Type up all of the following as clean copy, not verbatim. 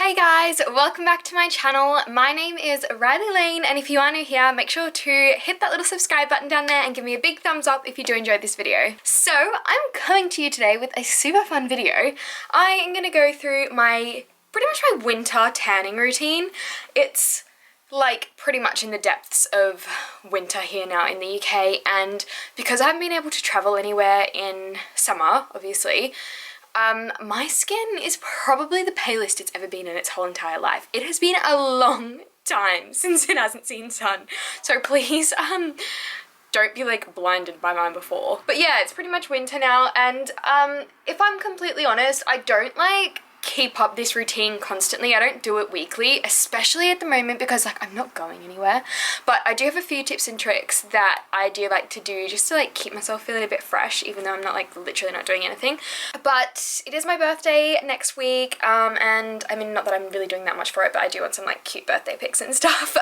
Hey guys, welcome back to my channel. My name is Rylie Lane, and if you are new here, make sure to hit that little subscribe button down there and give me a big thumbs up if you do enjoy this video. So I'm coming to you today with a super fun video. I am going to go through pretty much my winter tanning routine. It's like pretty much in the depths of winter here now in the UK, and because I haven't been able to travel anywhere in summer, obviously, my skin is probably the palest it's ever been in its whole entire life. It has been a long time since it hasn't seen sun, so please don't be like blinded by mine before. But yeah, it's pretty much winter now, and if I'm completely honest, I don't like keep up this routine constantly. I don't do it weekly, especially at the moment because like I'm not going anywhere. But I do have a few tips and tricks that I do like to do just to like keep myself feeling a bit fresh, even though I'm not like literally not doing anything. But it is my birthday next week, and I mean, not that I'm really doing that much for it, but I do want some like cute birthday pics and stuff.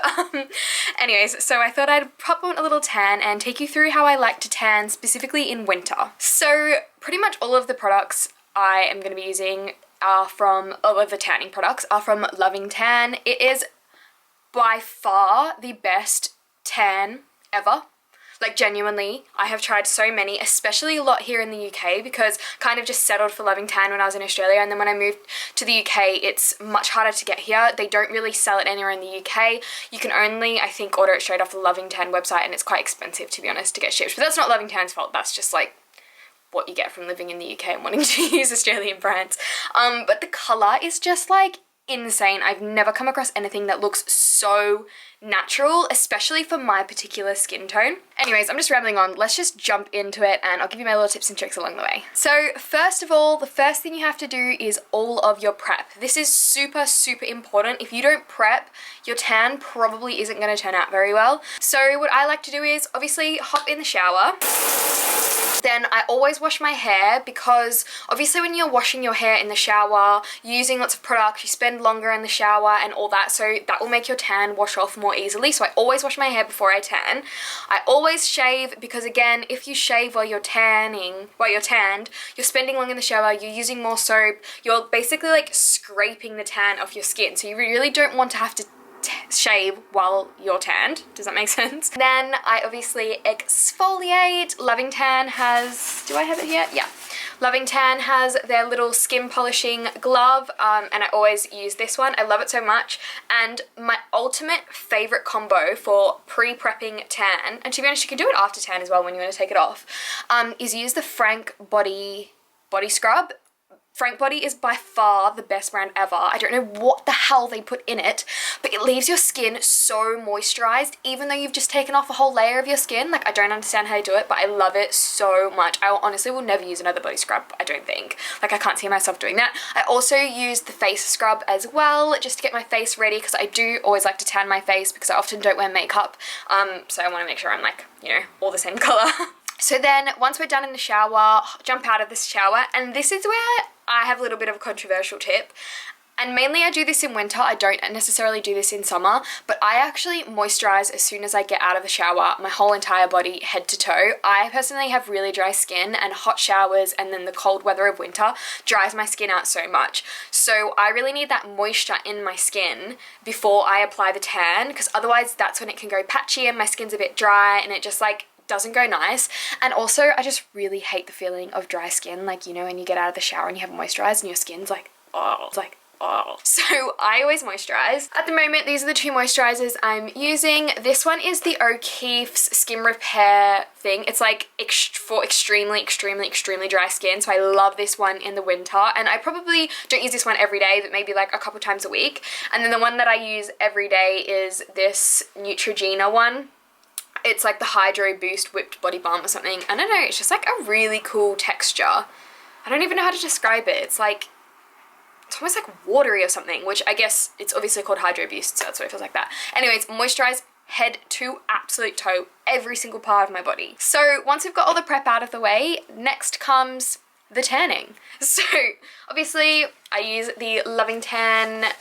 Anyways, so I thought I'd pop on a little tan and take you through how I like to tan specifically in winter. So pretty much all of the products I am going to be using are from, all of the tanning products are from Loving Tan. It is by far the best tan ever. Like genuinely, I have tried so many, especially a lot here in the UK because kind of just settled for Loving Tan when I was in Australia, and then when I moved to the UK, it's much harder to get here. They don't really sell it anywhere in the UK. You can only, I think, order it straight off the Loving Tan website, and it's quite expensive, to be honest, to get shipped. But that's not Loving Tan's fault. That's just like what you get from living in the UK and wanting to use Australian brands. But the colour is just like insane. I've never come across anything that looks so natural, especially for my particular skin tone. Anyways, I'm just rambling on. Let's just jump into it and I'll give you my little tips and tricks along the way. So first of all, the first thing you have to do is all of your prep. This is super, super important. If you don't prep, your tan probably isn't going to turn out very well. So what I like to do is obviously hop in the shower. Then I always wash my hair because obviously when you're washing your hair in the shower, using lots of products, you spend longer in the shower and all that, so that will make your tan wash off more easily. So I always wash my hair before I tan. I always shave because again, if you shave while you're tanned, you're spending long in the shower, you're using more soap, you're basically like scraping the tan off your skin. So you really don't want to have to shave while you're tanned. Does that make sense? Then I obviously exfoliate. Loving Tan has, do I have it here? Yeah. Loving Tan has their little skin polishing glove, and I always use this one. I love it so much. And my ultimate favorite combo for pre-prepping tan, and to be honest, you can do it after tan as well when you want to take it off, is use the Frank body scrub. Frank Body is by far the best brand ever. I don't know what the hell they put in it, but it leaves your skin so moisturized, even though you've just taken off a whole layer of your skin. Like, I don't understand how they do it, but I love it so much. I honestly will never use another body scrub, I don't think. Like, I can't see myself doing that. I also use the face scrub as well, just to get my face ready, because I do always like to tan my face because I often don't wear makeup. So I want to make sure I'm like, you know, all the same color. So then once we're done in the shower, jump out of this shower, and this is where I have a little bit of a controversial tip. And mainly I do this in winter, I don't necessarily do this in summer, but I actually moisturize as soon as I get out of the shower, my whole entire body, head to toe. I personally have really dry skin, and hot showers and then the cold weather of winter dries my skin out so much. So I really need that moisture in my skin before I apply the tan, because otherwise that's when it can go patchy and my skin's a bit dry and it just like doesn't go nice. And also I just really hate the feeling of dry skin, like, you know, when you get out of the shower and you haven't moisturized and your skin's like, oh, it's like, oh. So I always moisturize. At the moment, these are the two moisturizers I'm using. This one is the O'Keeffe's Skin Repair thing. It's like for extremely dry skin, so I love this one in the winter, and I probably don't use this one every day, but maybe like a couple times a week. And then the one that I use every day is this Neutrogena one. It's like the Hydro Boost Whipped Body Balm or something. I don't know, it's just like a really cool texture. I don't even know how to describe it. It's like, it's almost like watery or something, which I guess it's obviously called Hydro Boost, so that's why it feels like that. Anyways, moisturize head to absolute toe, every single part of my body. So once we've got all the prep out of the way, next comes the tanning. So obviously I use the Loving Tan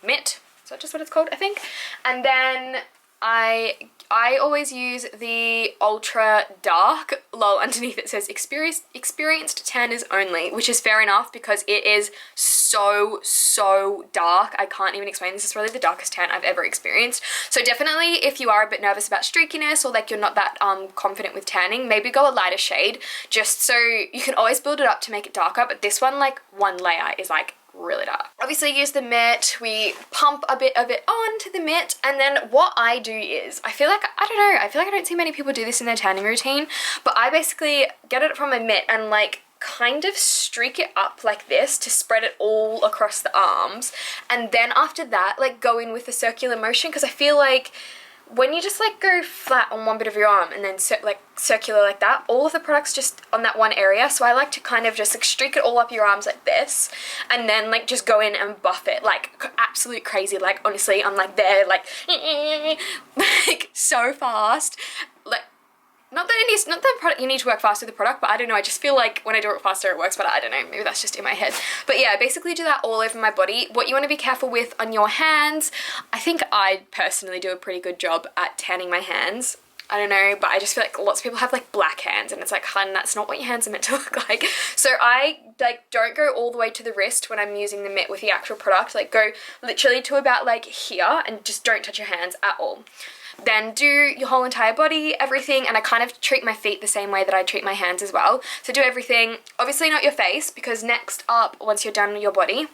mitt. Is that just what it's called, I think? And then I always use the ultra dark, lol, underneath it says experienced tanners only, which is fair enough because it is so so dark. I can't even explain. This is probably the darkest tan I've ever experienced. So definitely if you are a bit nervous about streakiness, or like you're not that confident with tanning, maybe go a lighter shade, just so you can always build it up to make it darker. But this one, like one layer is like really dark. Obviously use the mitt, we pump a bit of it onto the mitt, and then what I do is, I feel like I don't see many people do this in their tanning routine, but I basically get it from a mitt and like kind of streak it up like this to spread it all across the arms, and then after that like go in with a circular motion, because I feel like when you just like go flat on one bit of your arm and then like circular like that, all of the product's just on that one area. So I like to kind of just like streak it all up your arms like this, and then like just go in and buff it like absolute crazy. Like honestly, I'm like there like like so fast. Like not the product, you need to work fast with the product, but I don't know, I just feel like when I do it faster it works better. I don't know, maybe that's just in my head. But yeah, I basically do that all over my body. What you want to be careful with on your hands, I think I personally do a pretty good job at tanning my hands. I don't know, but I just feel like lots of people have like black hands, and it's like, hun, that's not what your hands are meant to look like. So I like don't go all the way to the wrist when I'm using the mitt with the actual product. Like go literally to about like here, and just don't touch your hands at all. Then do your whole entire body, everything, and I kind of treat my feet the same way that I treat my hands as well. So do everything, obviously not your face, because next up, once you're done with your body,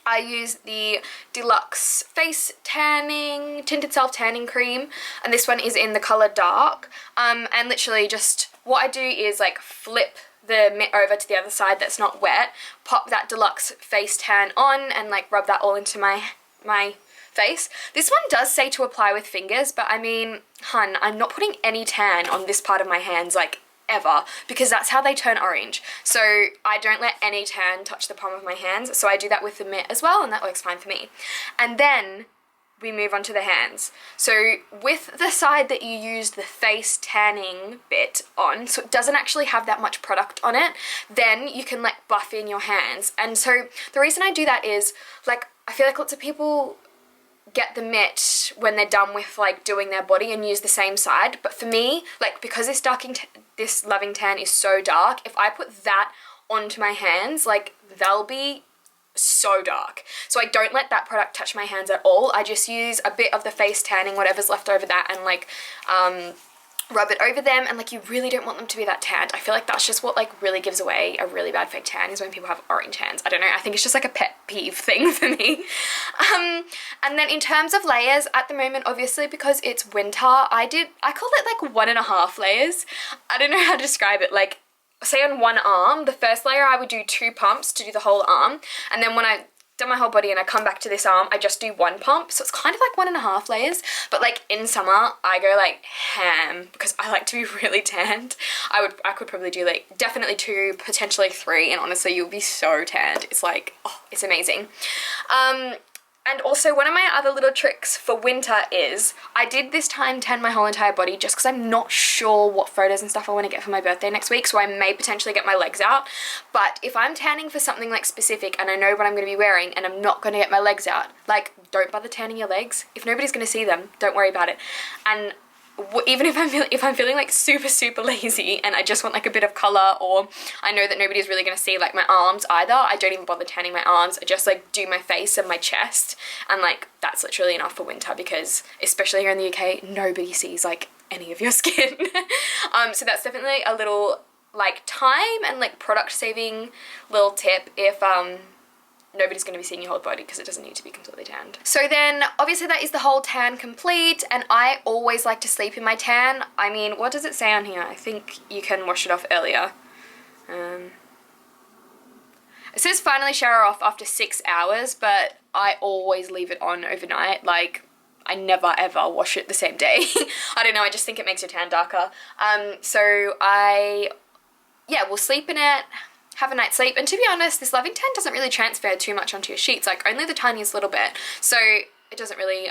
I use the Deluxe Face Tanning, Tinted Self Tanning Cream, and this one is in the colour Dark. And literally just, what I do is like flip the mitt over to the other side that's not wet, pop that Deluxe Face Tan on, and like rub that all into my face. This one does say to apply with fingers, but I mean, hun, I'm not putting any tan on this part of my hands like ever, because that's how they turn orange. So I don't let any tan touch the palm of my hands, so I do that with the mitt as well, and that works fine for me. And then we move on to the hands. So with the side that you use the face tanning bit on, so it doesn't actually have that much product on it, then you can like buff in your hands. And so the reason I do that is, like, I feel like lots of people get the mitt when they're done with like doing their body and use the same side, but for me, like, because this Loving Tan is so dark, if I put that onto my hands, like, they'll be so dark. So I don't let that product touch my hands at all. I just use a bit of the face tanning, whatever's left over that, and like rub it over them, and like you really don't want them to be that tanned. I feel like that's just what like really gives away a really bad fake tan, is when people have orange hands. I don't know, I think it's just like a pet peeve thing for me. And then in terms of layers, at the moment, obviously because it's winter, I call it like 1.5 layers. I don't know how to describe it. Like, say on one arm, the first layer I would do 2 pumps to do the whole arm, and then when I done my whole body and I come back to this arm, I just do 1 pump. So it's kind of like 1.5 layers, but like in summer I go like ham because I like to be really tanned. I could probably do like definitely 2, potentially 3, and honestly you'll be so tanned. It's like, oh, it's amazing. And also one of my other little tricks for winter is, I did this time tan my whole entire body just because I'm not sure what photos and stuff I want to get for my birthday next week, so I may potentially get my legs out. But if I'm tanning for something like specific and I know what I'm going to be wearing and I'm not going to get my legs out, like, don't bother tanning your legs. If nobody's going to see them, don't worry about it. And even if I'm feeling like super lazy and I just want like a bit of color, or I know that nobody's really going to see like my arms either, I don't even bother tanning my arms. I just like do my face and my chest, and like that's literally enough for winter, because especially here in the UK, nobody sees like any of your skin. So that's definitely a little like time and like product saving little tip if nobody's going to be seeing your whole body, because it doesn't need to be completely tanned. So then obviously that is the whole tan complete, and I always like to sleep in my tan. I mean, what does it say on here? I think you can wash it off earlier. It says finally shower off after 6 hours, but I always leave it on overnight. Like, I never ever wash it the same day. I don't know, I just think it makes your tan darker. So yeah, we'll sleep in it, have a night's sleep, and to be honest, this Loving Tan doesn't really transfer too much onto your sheets, like only the tiniest little bit, so it doesn't really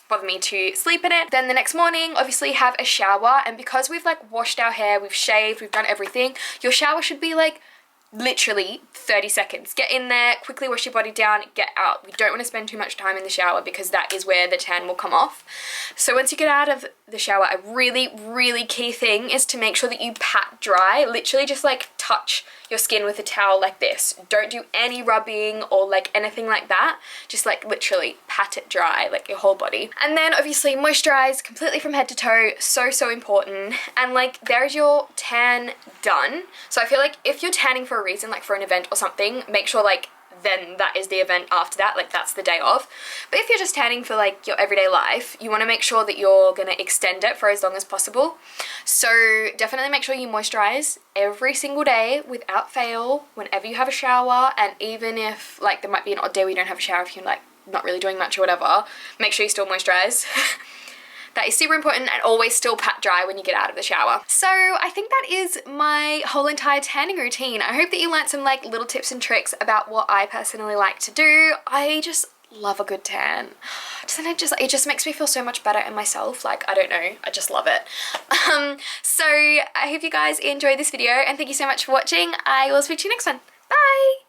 bother me to sleep in it. Then the next morning, obviously have a shower, and because we've like washed our hair, we've shaved, we've done everything, your shower should be like literally 30 seconds. Get in there, quickly wash your body down, get out. We don't want to spend too much time in the shower because that is where the tan will come off. So once you get out of the shower, a really key thing is to make sure that you pat dry. Literally just like touch your skin with a towel like this. Don't do any rubbing or like anything like that. Just like literally pat it dry, like your whole body. And then obviously moisturize completely from head to toe. So important. And like there's your tan done. So I feel like if you're tanning for a reason, like for an event or something, make sure like then that is the event after that, like that's the day of. But if you're just tanning for like your everyday life, you want to make sure that you're going to extend it for as long as possible. So definitely make sure you moisturize every single day without fail whenever you have a shower. And even if like there might be an odd day where you don't have a shower, if you're like not really doing much or whatever, make sure you still moisturize. That is super important, and always still pat dry when you get out of the shower. So I think that is my whole entire tanning routine. I hope that you learned some like little tips and tricks about what I personally like to do. I just love a good tan. It just makes me feel so much better in myself. Like, I don't know, I just love it. So I hope you guys enjoyed this video, and thank you so much for watching. I will speak to you next one. Bye!